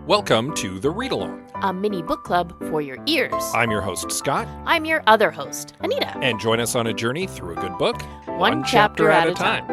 Welcome to The Read Along, a mini book club for your ears. I'm your host, Scott. I'm your other host, Anita. And join us on a journey through a good book, one chapter at a time.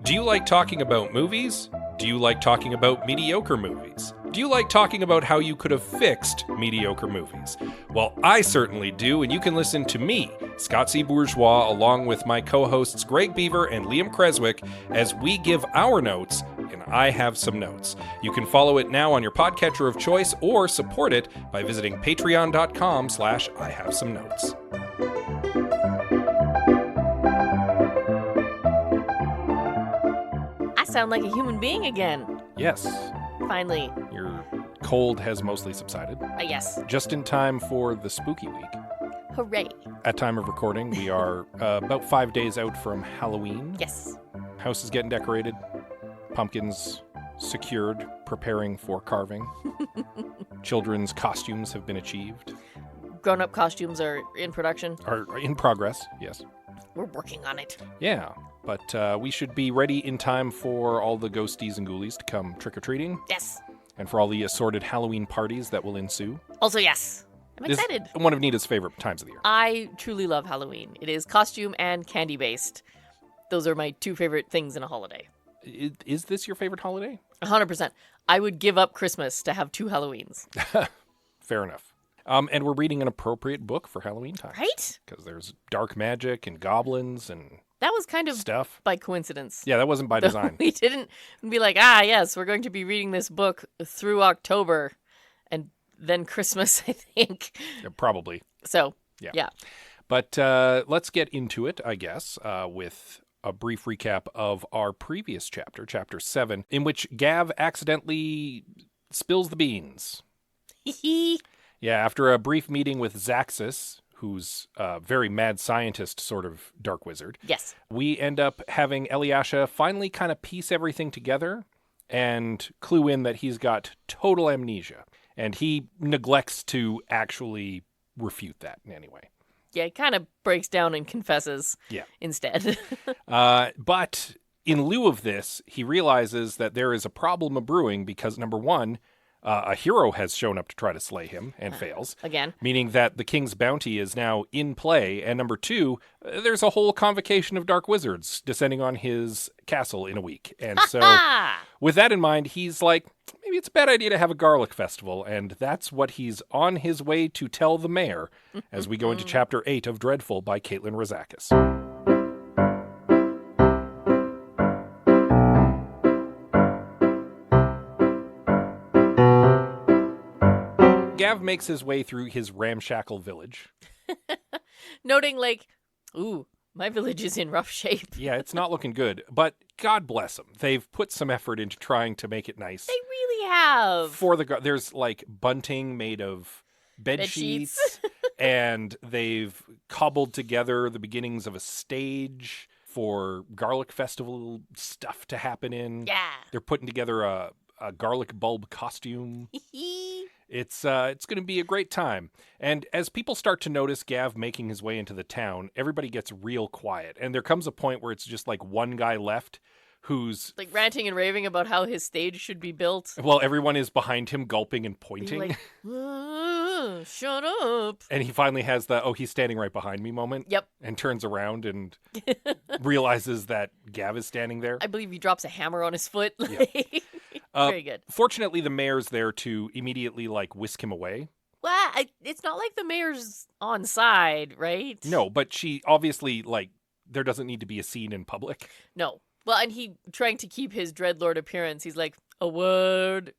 Do you like talking about movies? Do you like talking about mediocre movies? Do you like talking about how you could have fixed mediocre movies? Well, I certainly do, and you can listen to me, Scott C. Bourgeois, along with my co-hosts Greg Beaver and Liam Creswick, as we give our notes, and I have some notes. You can follow it now on your podcatcher of choice, or support it by visiting patreon.com/IHaveSomeNotes. Sound like a human being again. Yes. Finally. Your cold has mostly subsided. Yes. Just in time for the spooky week. Hooray. At time of recording, we are about 5 days out from Halloween. Yes. House is getting decorated. Pumpkins secured, preparing for carving. Children's costumes have been achieved. Grown-up costumes are in production. Are in progress, yes. We're working on it. Yeah, but we should be ready in time for all the ghosties and ghoulies to come trick-or-treating. Yes. And for all the assorted Halloween parties that will ensue. Also, yes. I'm excited. It's one of Nita's favorite times of the year. I truly love Halloween. It is costume and candy-based. Those are my two favorite things in a holiday. Is this your favorite holiday? 100%. I would give up Christmas to have two Halloweens. Fair enough. And we're reading an appropriate book for Halloween time. Right? Because there's dark magic and goblins and that was kind of stuff by coincidence. Yeah, that wasn't by design. We didn't be like, yes, we're going to be reading this book through October and then Christmas, I think. Yeah, probably. So, yeah. But let's get into it, I guess, with a brief recap of our previous chapter, Chapter 7, in which Gav accidentally spills the beans. Yeah, after a brief meeting with Zaxis, who's a very mad scientist sort of dark wizard. Yes. We end up having Eliasha finally kind of piece everything together and clue in that he's got total amnesia. And he neglects to actually refute that in any way. Yeah, he kind of breaks down and confesses instead. But in lieu of this, he realizes that there is a problem brewing because, number one, a hero has shown up to try to slay him and fails. Again. Meaning that the king's bounty is now in play. And number two, there's a whole convocation of dark wizards descending on his castle in a week. And so with that in mind, he's like, maybe it's a bad idea to have a garlic festival. And that's what he's on his way to tell the mayor as we go into Chapter 8 of Dreadful by Caitlin Rozakis. Gav makes his way through his ramshackle village. Noting my village is in rough shape. Yeah, it's not looking good, but God bless them. They've put some effort into trying to make it nice. They really have. There's like bunting made of bed sheets, and they've cobbled together the beginnings of a stage for garlic festival stuff to happen in. Yeah. They're putting together a garlic bulb costume. It's going to be a great time. And as people start to notice Gav making his way into the town, everybody gets real quiet. And there comes a point where it's just like one guy left who's like ranting and raving about how his stage should be built. Well, everyone is behind him gulping and pointing. Like, shut up. And he finally has he's standing right behind me moment. Yep. And turns around and realizes that Gav is standing there. I believe he drops a hammer on his foot. Yep. Very good. Fortunately, the mayor's there to immediately whisk him away. Well, it's not like the mayor's on side, right? No, but she obviously, there doesn't need to be a scene in public. No. Well, and he trying to keep his dreadlord appearance. He's like, a word,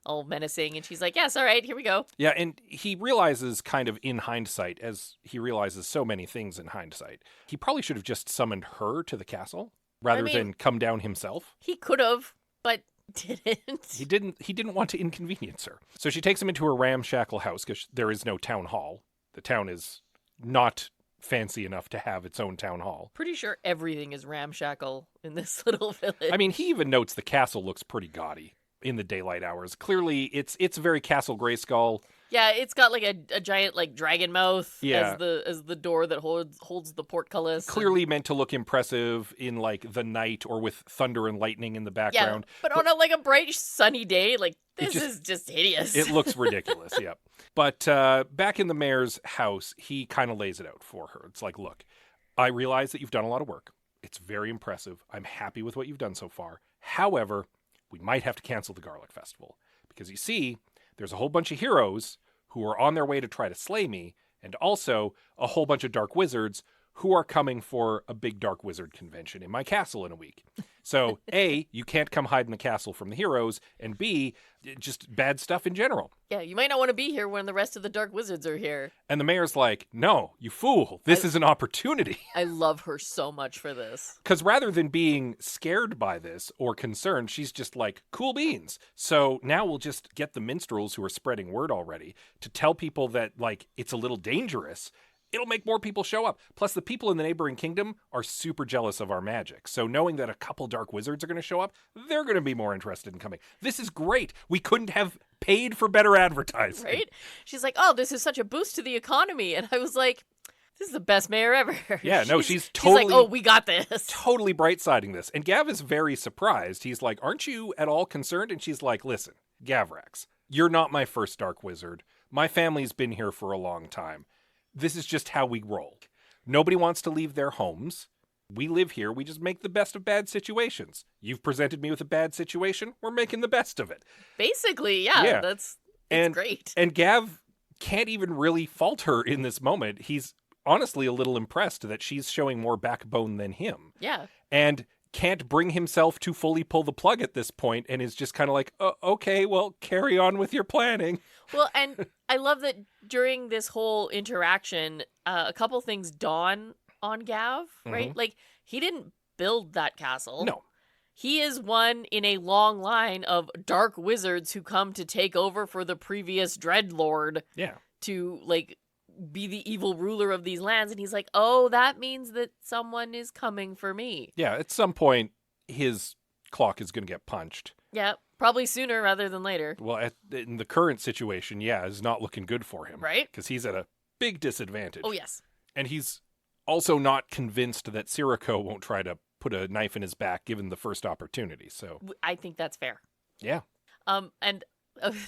all menacing. And she's like, yes, all right, here we go. Yeah, and he realizes kind of in hindsight, as he realizes so many things in hindsight, he probably should have just summoned her to the castle rather than come down himself. He could have, but didn't. He didn't want to inconvenience her. So she takes him into her ramshackle house because there is no town hall. The town is not fancy enough to have its own town hall. Pretty sure everything is ramshackle in this little village. I mean, he even notes the castle looks pretty gaudy in the daylight hours. Clearly, it's very Castle Grayskull. Yeah, it's got like a giant like dragon mouth Yeah. as the door that holds the portcullis. Clearly meant to look impressive in like the night or with thunder and lightning in the background. Yeah, but on a bright sunny day, like this is just hideous. It looks ridiculous, yeah. But back in the mayor's house, he kind of lays it out for her. It's like, look, I realize that you've done a lot of work. It's very impressive. I'm happy with what you've done so far. However, we might have to cancel the Garlic Festival. Because you see, there's a whole bunch of heroes who are on their way to try to slay me, and also a whole bunch of dark wizards who are coming for a big dark wizard convention in my castle in a week. So, A, you can't come hide in the castle from the heroes, and B, just bad stuff in general. Yeah, you might not want to be here when the rest of the dark wizards are here. And the mayor's like, no, you fool. This is an opportunity. I love her so much for this. Because rather than being scared by this or concerned, she's just like, cool beans. So now we'll just get the minstrels who are spreading word already to tell people that, like, it's a little dangerous. It'll make more people show up. Plus, the people in the neighboring kingdom are super jealous of our magic. So knowing that a couple dark wizards are going to show up, they're going to be more interested in coming. This is great. We couldn't have paid for better advertising. Right? She's like, oh, this is such a boost to the economy. And I was like, this is the best mayor ever. Yeah, no, she's totally... She's like, oh, we got this. Totally bright-siding this. And Gav is very surprised. He's like, aren't you at all concerned? And she's like, listen, Gavrax, you're not my first dark wizard. My family's been here for a long time. This is just how we roll. Nobody wants to leave their homes. We live here. We just make the best of bad situations. You've presented me with a bad situation. We're making the best of it. Basically, yeah. It's great. And Gav can't even really fault her in this moment. He's honestly a little impressed that she's showing more backbone than him. Yeah. And can't bring himself to fully pull the plug at this point and is just kind of like, okay, well, carry on with your planning. Well, and I love that during this whole interaction, a couple things dawn on Gav, right? Like, he didn't build that castle. No. He is one in a long line of dark wizards who come to take over for the previous Dreadlord. Yeah. To, like, be the evil ruler of these lands. And he's like, oh, that means that someone is coming for me. Yeah, at some point, his clock is going to get punched. Yeah, probably sooner rather than later. Well, in the current situation, yeah, is not looking good for him. Right. Because he's at a big disadvantage. Oh, yes. And he's also not convinced that Sirocco won't try to put a knife in his back given the first opportunity. So I think that's fair. Yeah. And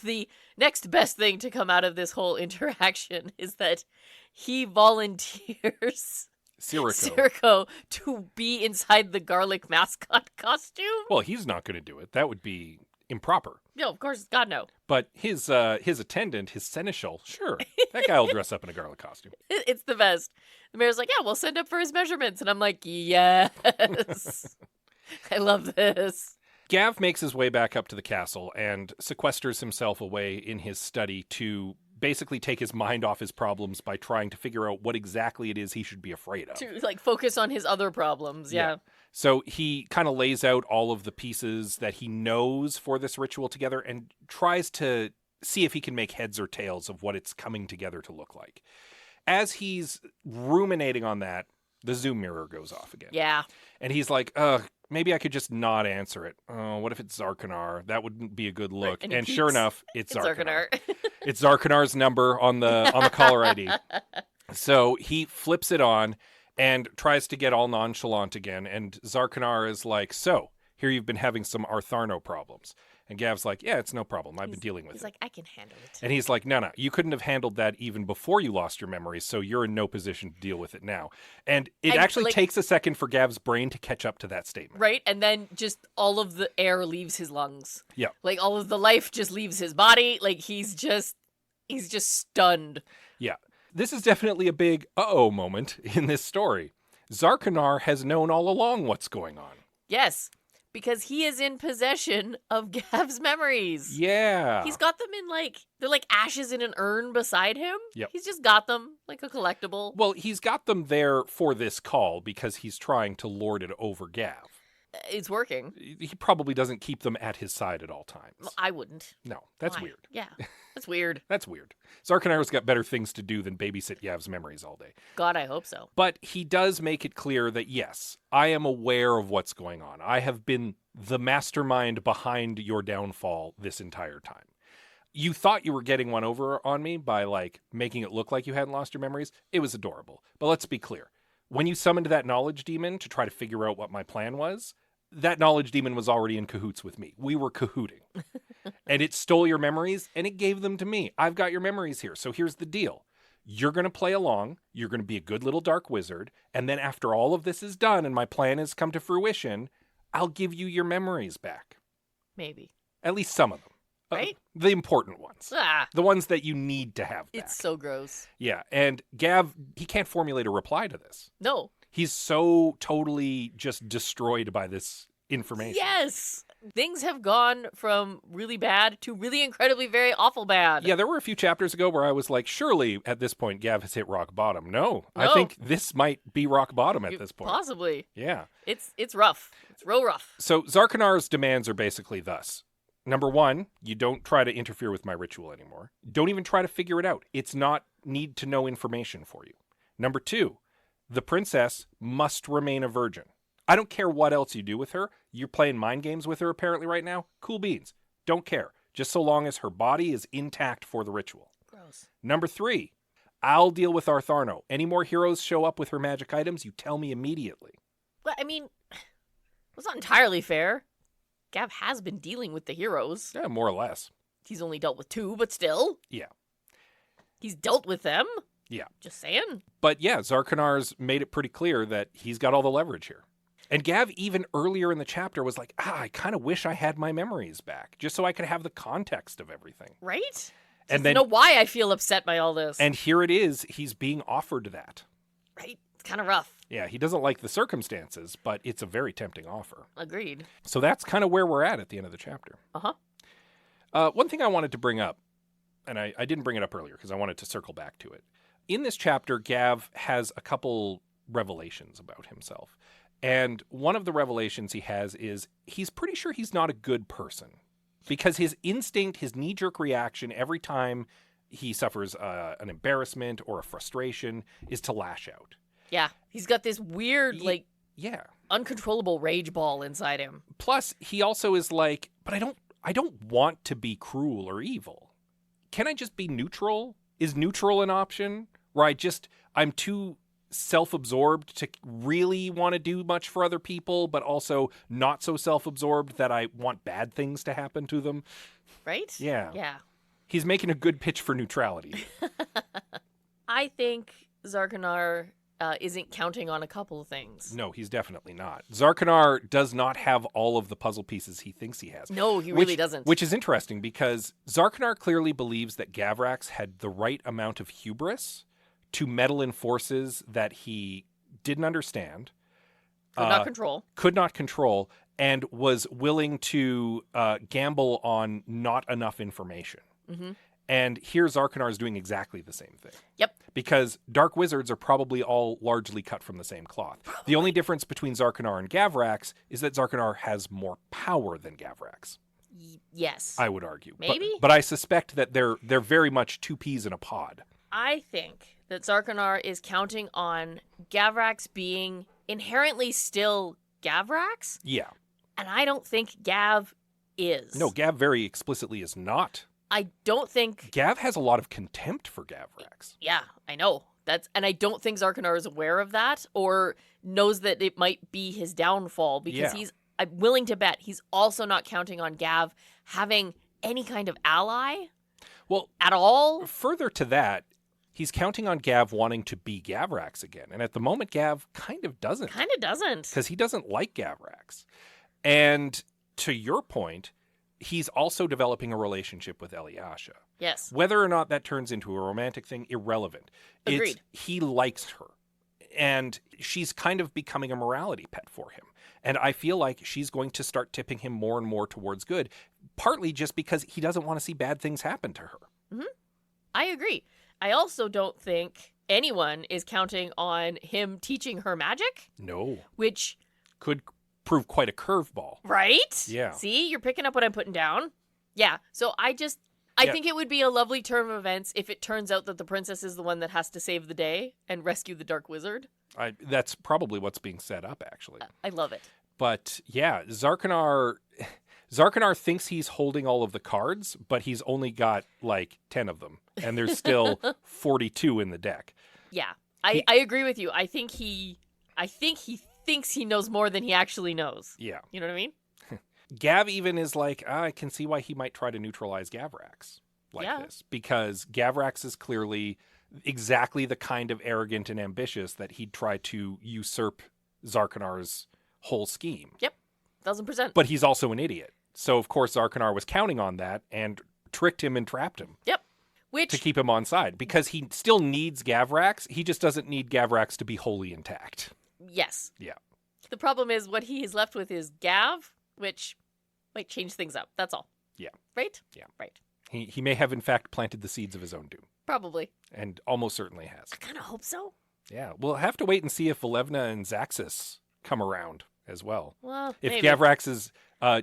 the next best thing to come out of this whole interaction is that he volunteers Sirocco to be inside the garlic mascot costume. Well, he's not going to do it. That would be improper. No, of course, God no. But his attendant, his seneschal, sure, that guy will dress up in a garlic costume. It's the best. The mayor's like, yeah, we'll send up for his measurements. And I'm like, yes. I love this. Gav makes his way back up to the castle and sequesters himself away in his study to basically take his mind off his problems by trying to figure out what exactly it is he should be afraid of. To, like, focus on his other problems, yeah. So he kind of lays out all of the pieces that he knows for this ritual together and tries to see if he can make heads or tails of what it's coming together to look like. As he's ruminating on that, the Zoom mirror goes off again. Yeah. And he's like, maybe I could just not answer it. Oh, what if it's Zarkanar? That wouldn't be a good look. Right. And sure enough, it's Zarkanar. Zarkanar. It's Zarkanar's number on the caller ID. So he flips it on and tries to get all nonchalant again. And Zarkanar is like, so, here you've been having some Artharno problems. And Gav's like, yeah, it's no problem. I've been dealing with it. He's like, I can handle it. And he's like, no, you couldn't have handled that even before you lost your memories, so you're in no position to deal with it now. And it actually takes a second for Gav's brain to catch up to that statement. Right? And then just all of the air leaves his lungs. Yeah. Like, all of the life just leaves his body. Like, he's just stunned. Yeah. This is definitely a big uh-oh moment in this story. Zarkanar has known all along what's going on. Yes. Because he is in possession of Gav's memories. Yeah. He's got them in, like, they're like ashes in an urn beside him. Yep. He's just got them like a collectible. Well, he's got them there for this call because he's trying to lord it over Gav. It's working. He probably doesn't keep them at his side at all times. Well, I wouldn't. No, that's Why? weird. Yeah, that's weird. That's weird. Zarkanar's got better things to do than babysit Yav's memories all day. God, I hope so. But he does make it clear that, yes, I am aware of what's going on. I have been the mastermind behind your downfall this entire time. You thought you were getting one over on me by, like, making it look like you hadn't lost your memories. It was adorable. But let's be clear. When you summoned that knowledge demon to try to figure out what my plan was, that knowledge demon was already in cahoots with me. We were cahooting. And it stole your memories, and it gave them to me. I've got your memories here. So here's the deal. You're going to play along. You're going to be a good little dark wizard. And then after all of this is done and my plan has come to fruition, I'll give you your memories back. Maybe. At least some of them. Right? The important ones. Ah, The ones that you need to have back. it's so gross. Yeah, and Gav, he can't formulate a reply to this. No. He's so totally just destroyed by this information. Yes. Things have gone from really bad to really incredibly very awful bad. Yeah, there were a few chapters ago where I was like, surely at this point Gav has hit rock bottom. No, I No. think this might be rock bottom at this point. Possibly. Yeah. It's rough. It's real rough. So Zarkanar's demands are basically thus. Number one, you don't try to interfere with my ritual anymore. Don't even try to figure it out. It's not need to know information for you. Number two, the princess must remain a virgin. I don't care what else you do with her. You're playing mind games with her apparently right now. Cool beans. Don't care. Just so long as her body is intact for the ritual. Gross. Number three, I'll deal with Artharno. Any more heroes show up with her magic items, you tell me immediately. Well, I mean, it's not entirely fair. Gav has been dealing with the heroes. Yeah, more or less. He's only dealt with 2, but still. Yeah. He's dealt with them. Yeah. Just saying. But yeah, Zarkanar's made it pretty clear that he's got all the leverage here. And Gav, even earlier in the chapter, was like, I kind of wish I had my memories back, just so I could have the context of everything. Right? And I then, know why I feel upset by all this. and here it is, he's being offered that. Right? It's kind of rough. Yeah, he doesn't like the circumstances, but it's a very tempting offer. Agreed. So that's kind of where we're at the end of the chapter. Uh-huh. One thing I wanted to bring up, and I didn't bring it up earlier because I wanted to circle back to it. In this chapter, Gav has a couple revelations about himself. And one of the revelations he has is he's pretty sure he's not a good person because his instinct, his knee-jerk reaction every time he suffers an embarrassment or a frustration is to lash out. Yeah. He's got this weird, Yeah. uncontrollable rage ball inside him. Plus, he also is like, but I don't want to be cruel or evil. Can I just be neutral? Is neutral an option? Where I'm too self-absorbed to really want to do much for other people, but also not so self-absorbed that I want bad things to happen to them. Right? Yeah. Yeah. He's making a good pitch for neutrality. I think Zarkanar isn't counting on a couple of things. No, he's definitely not. Zarkanar does not have all of the puzzle pieces he thinks he has. No, he really doesn't. Which is interesting because Zarkanar clearly believes that Gavrax had the right amount of hubris to meddle in forces that he didn't understand. Could not control. And was willing to gamble on not enough information. Mm-hmm. And here Zarkanar is doing exactly the same thing. Yep. Because dark wizards are probably all largely cut from the same cloth. The only difference between Zarkanar and Gavrax is that Zarkanar has more power than Gavrax. Yes. I would argue. Maybe? But I suspect that they're very much two peas in a pod. I think that Zarkanar is counting on Gavrax being inherently still Gavrax. Yeah. And I don't think Gav is. No, Gav very explicitly is not. I don't think... Gav has a lot of contempt for Gavrax. Yeah, I know. And I don't think Zarkanar is aware of that or knows that it might be his downfall because I'm willing to bet he's also not counting on Gav having any kind of ally. Well, at all. Further to that, he's counting on Gav wanting to be Gavrax again. And at the moment, Gav kind of doesn't. Because he doesn't like Gavrax. And to your point, he's also developing a relationship with Eliasha. Yes. Whether or not that turns into a romantic thing, irrelevant. Agreed. He likes her. And she's kind of becoming a morality pet for him. And I feel like she's going to start tipping him more and more towards good, partly just because he doesn't want to see bad things happen to her. Mm-hmm. I agree. I also don't think anyone is counting on him teaching her magic. No. Which could prove quite a curveball. Right? Yeah. See, you're picking up what I'm putting down. Yeah. So I think it would be a lovely turn of events if it turns out that the princess is the one that has to save the day and rescue the Dark Wizard. That's probably what's being set up, actually. I love it. But yeah, Zarkanar thinks he's holding all of the cards, but he's only got like 10 of them, and there's still 42 in the deck. Yeah, I agree with you. I think he thinks he knows more than he actually knows. Yeah. You know what I mean? Gav even is like, I can see why he might try to neutralize Gavrax this, because Gavrax is clearly exactly the kind of arrogant and ambitious that he'd try to usurp Zarkanar's whole scheme. Yep, 1000%. But he's also an idiot. So, of course, Zarkanar was counting on that and tricked him and trapped him. Yep. To keep him on side. Because he still needs Gavrax. He just doesn't need Gavrax to be wholly intact. Yes. Yeah. The problem is what he is left with is Gav, which might change things up. That's all. Yeah. Right? Yeah. Right. He may have, in fact, planted the seeds of his own doom. Probably. And almost certainly has. I kind of hope so. Yeah. We'll have to wait and see if Volevna and Zaxis come around as well. Well, if maybe. Gavrax's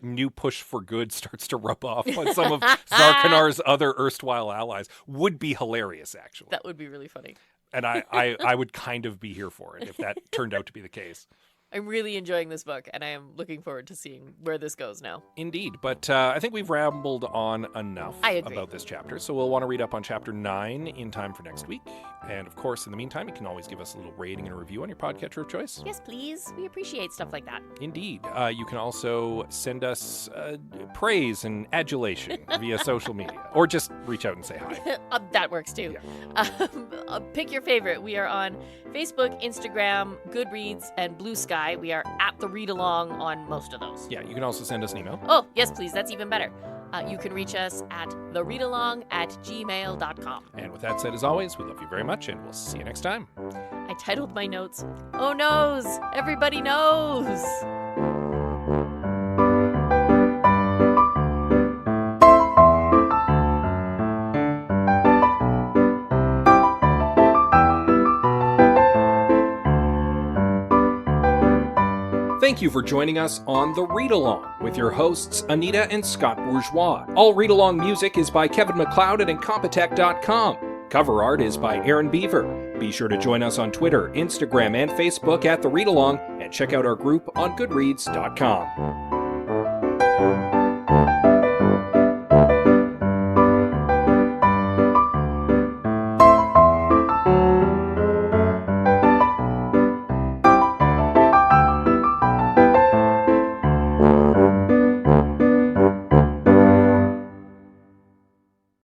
new push for good starts to rub off on some of Zarkanar's other erstwhile allies, would be hilarious, actually. That would be really funny. And I would kind of be here for it if that turned out to be the case. I'm really enjoying this book, and I am looking forward to seeing where this goes now. Indeed, but I think we've rambled on enough about this chapter, so we'll want to read up on Chapter 9 in time for next week. And, of course, in the meantime, you can always give us a little rating and a review on your podcatcher of choice. Yes, please. We appreciate stuff like that. Indeed. You can also send us praise and adulation via social media, or just reach out and say hi. That works, too. Yeah. Pick your favorite. We are on Facebook, Instagram, Goodreads, and Blue Sky. We are at The Read Along on most of those. Yeah, you can also send us an email. Oh, yes, please. That's even better. You can reach us at thereadalong@gmail.com. And with that said, as always, we love you very much, and we'll see you next time. I titled my notes, "Oh Knows! Everybody Knows!" Thank you for joining us on The Read Along with your hosts, Anita and Scott Bourgeois. All Read Along music is by Kevin MacLeod at Incompetech.com. Cover art is by Aaron Beaver. Be sure to join us on Twitter, Instagram, and Facebook at The Read Along, and check out our group on Goodreads.com.